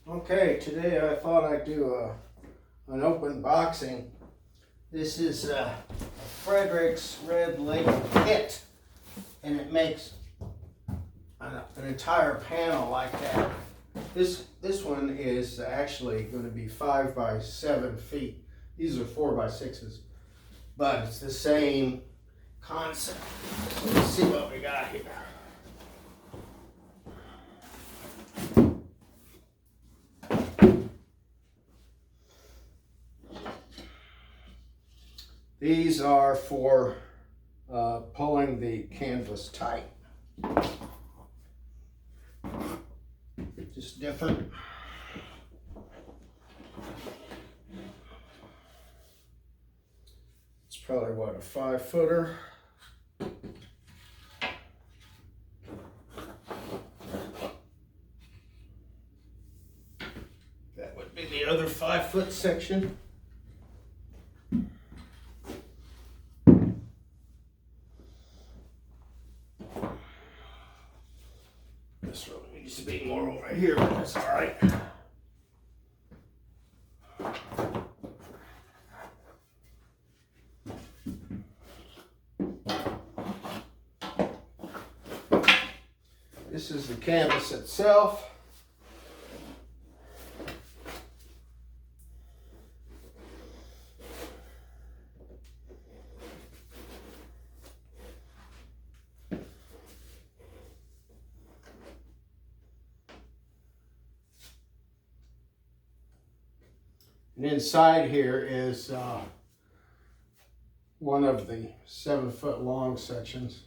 Okay, today I thought I'd do an open boxing. This is a Fredrix Red Label kit, and it makes an entire panel like that. This one is actually going to be 5 by 7 feet. These are 4 by 6s, but it's the same concept. So let's see what we got here. These are for pulling the canvas tight. Just different. It's probably what, a 5-footer. That would be the other 5-foot section. This really needs to be more over here, but that's all right. This is the canvas itself. And inside here is one of the 7-foot long sections.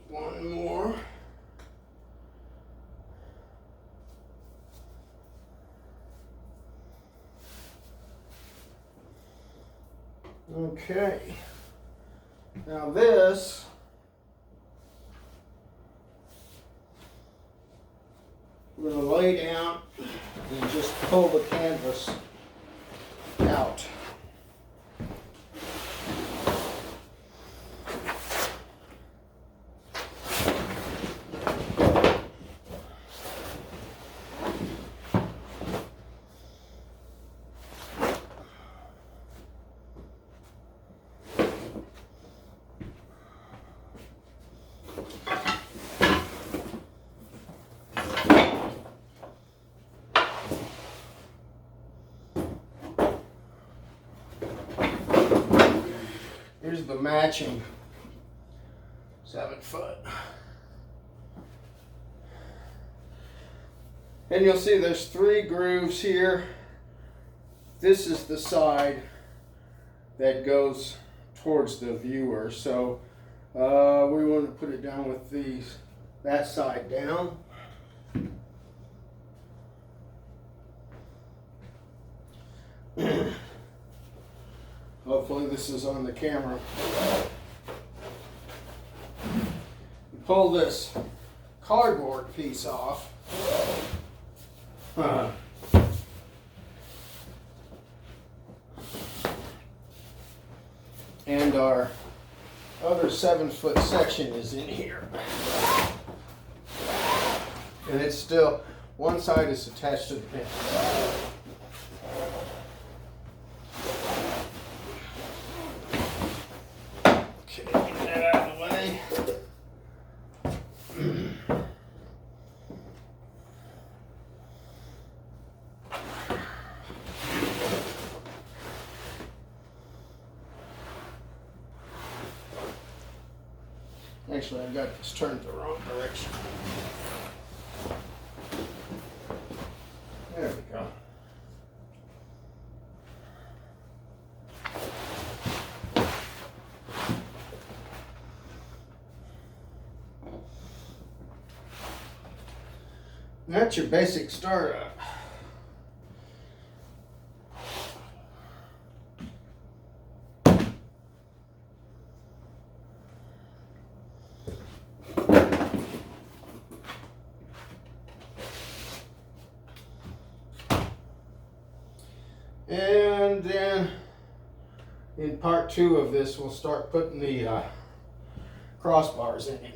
One more. Okay. Now this we're going to lay down and just pull the canvas out. Here's the matching 7-foot. And you'll see there's 3 grooves here. This is the side that goes towards the viewer. So we want to put it down with that side down. Hopefully this is on the camera. You pull this cardboard piece off. And our other 7-foot section is in here. And it's still, one side is attached to the pin. Okay, get that out of the way. Actually, I've got this turned the wrong direction. There we go. That's your basic startup. And then in part 2 of this, we'll start putting the crossbars in it.